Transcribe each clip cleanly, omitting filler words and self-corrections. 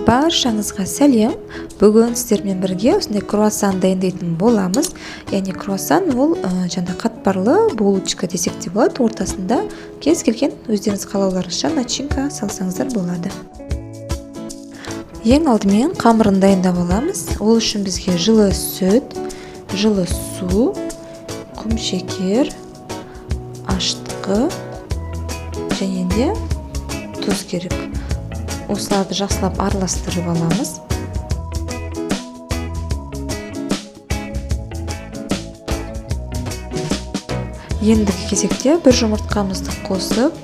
Баршаңызға сәлем. Бүгін сіздермен бірге осындай круассан дайындайтын боламыз. Яғни круассан ол жаңа қатпарлы булочка десек те болады. Ортасында кез келген өздеріңіз қалауларыңызша начинка салсаңыздар болады. Ең алдымен қамырын дайындап аламыз. Ол үшін бізге жылы сүт, жылы су, құм шекер, аштығы және де тұз керек. Осыларды жақсылап араластырып аламыз. Ендігі кезекте бір жұмыртқамызды қосып,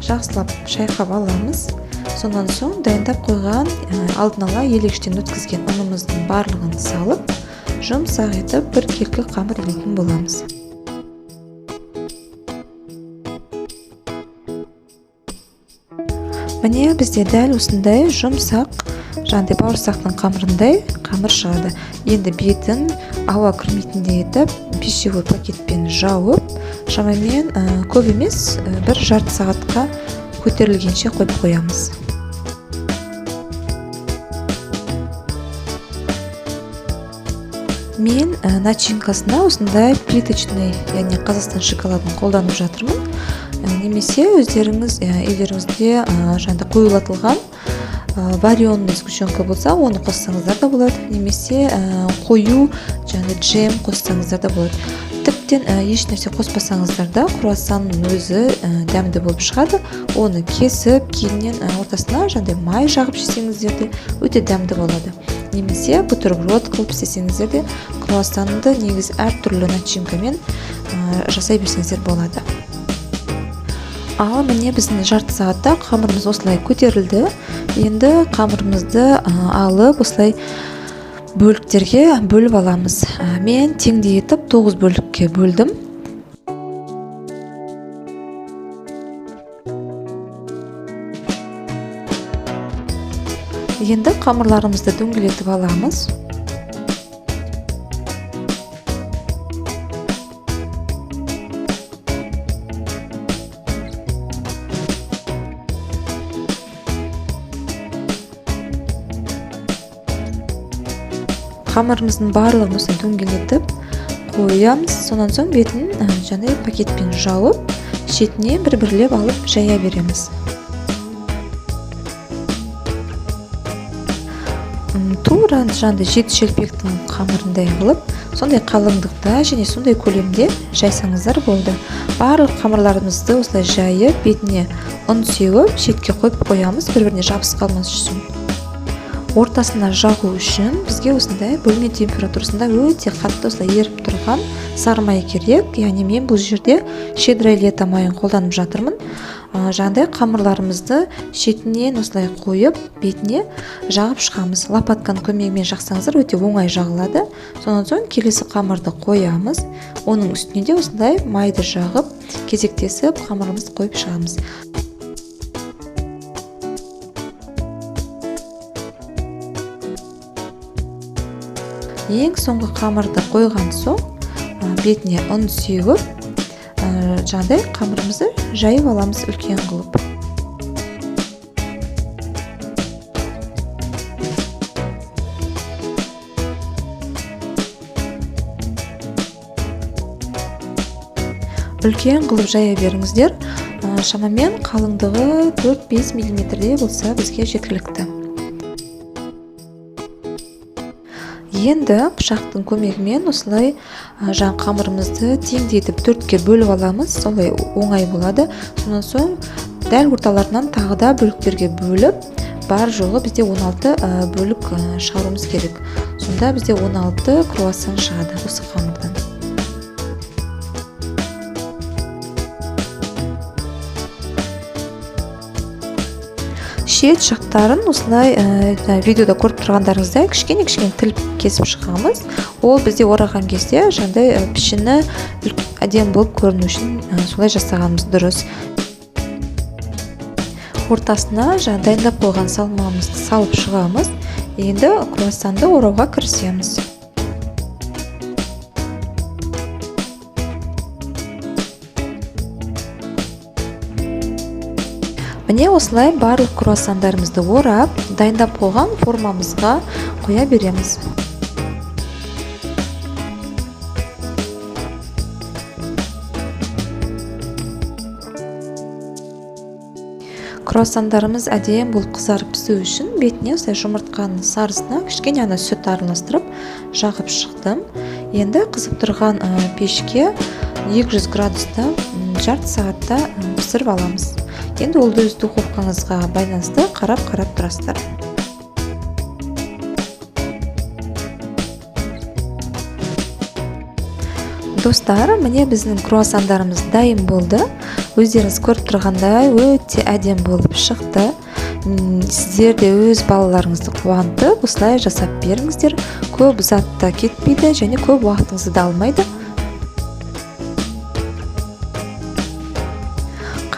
жақсылап шайқап аламыз. Сонан соң дайындап қойған алдын ала електен өткізген ұнымыздың барлығын салып, жұмсақ етіп бір кепкі қамыр илейтін боламыз. Міне бізде дәл осындай жұмсақ, жаңағыдай бауырсақтың қамырындай қамыр шығады. Енді бетін ауа кірмейтіндей етіп, пищевой пакетпен жауып, шамамен көп емес, бір жарты сағатқа көтерілгенше қойып қоямыз. Мен начинкасына осындай плиточный, яғни Қазақстан шоколадын қолданып жатырмын. Немесе өздеріңіз үйлеріңізде жаңа қоюлатылған вареный сгущенка болса, оны қоссаңыздар да болады. Немесе қою жаңа джем қоссаңыздар да болады. Тіптен еш нәрсе қоспасаңыздар да круассанның өзі дәмді болып шығады. Оны кесіп, кейіннен ортасына жаңа май жағып жесеңіздер де өте дәмді болады. Немесе бутерброд қылып істесеңіздер де круассанды негізі әртүрлі начинкамен жасай берсеңіздер болады. Ал міне біздің жарты сағатта қамырымыз осылай көтерілді. Енді қамырымызды алып осылай бөліктерге бөліп аламыз. Мен теңдей етіп 9 бөлікке бөлдім. Енді қамырларымызды дөңгелетіп аламыз. Қамырымыздың барлығын осылай дөңгелетіп қоямыз. Сонан соң бетін жаңа пакетпен жауып, шетіне бір-бірлеп алып жая береміз. Тура жаңа 7 шелпектің қамырындай қылып, сондай қалыңдықта және сондай көлемде жайсаңыздар болды. Барлық қамырларымызды осылай жайып, бетіне ұн сеуіп, шетке қойып қоямыз, бір-біріне жабысып қалмас үшін. Ортасына жағу үшін бізге осындай бөлме температурасында өте қатты осылай еріп тұрған сары май керек. Яғни мен бұл жерде щедрое лето майын қолданып жатырмын. Жаңағыдай қамырларымызды шетінен осылай қойып, бетіне жағып шығамыз. Лопатканың көмегімен жақсаңыздар өте оңай жағылады. Сонан соң келесі қамырды қоямыз. Оның үстіне де осындай майды жағып, кезектесіп қамырымызды қойып шығамыз. Ең соңғы қамырды қойған соң бетіне ұн сеуіп, жаңағыдай қамырымызды жайып аламыз үлкен қылып. Үлкен қылып жая беріңіздер. Шамамен қалыңдығы 4-5 мм болса бізге жеткілікті. Енді пышақтың көмегімен осылай жаңа қамырымызды теңдетіп 4-ке бөліп аламыз. Солай оңай болады. Сонан соң дәл орталарынан тағы да бөліктерге бөліп, бар жоғы бізде 16 бөлік шығаруымыз керек. Сонда бізде 16 круассан шығады осы қамырдан. Шет жақтарын осылай видеода көріп тұрғандарыңыздай кішкене тіліп кесіп шығамыз. Ол бізде ораған кезде жаңағыдай пішіні әдемі болып көріну үшін солай жасағанымыз дұрыс. Ортасына дайындап қойған салмамызды салып шығамыз. Енді круассанды орауға кірісеміз. Міне осылай барлық круассандарымызды орап, дайындап қойған формамызға қоя береміз. Круассандарымыз әдейі болып қызарып пісу үшін бетіне осылай жұмыртқаның сарысына кішкене ғана сүт араластырып жағып шықтым. Енді қызып тұрған пешке 200 градуста жарты сағатта пісіріп аламыз. Енді ол өз духовкаңызға байланысты қарап тұрасыздар. Достар, міне біздің круассандарымыз дайын болды. Өздеріңіз көріп тұрғандай өте әдем болып шықты. Сіздер де өз балаларыңызды қуантып, осылай жасап беріңіздер. Көп ұзатта кетпейді және көп уақытыңызды да алмайды.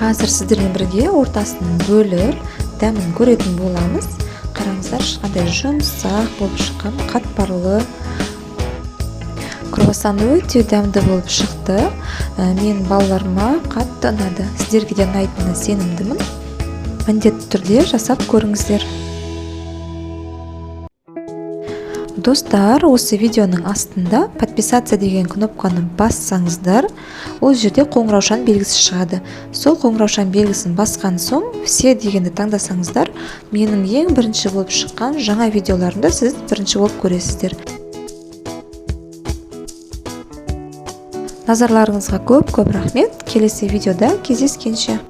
Қазір сіздермен бірге ортасын бөліп, дәмін көретін боламыз. Қараңыздар, қандай жұмсақ болып шыққан, қатпарлы. Круассан өте дәмді болып шықты. Мен балаларыма қатты ұнады. Сіздерге де ұнайтынына сенімдімін. Міндетті түрде жасап көріңіздер. Достар, осы видеоның астында подписаться деген кнопканы бассаңыздар, ол жерде қоңыраушан белгісі шығады. Сол қоңыраушан белгісін басқан соң, все дегенді таңдасаңыздар, менің ең бірінші болып шыққан жаңа видеоларымды сіз бірінші болып көресіздер. Назарларыңызға көп рахмет. Келесі видеода кездескенше.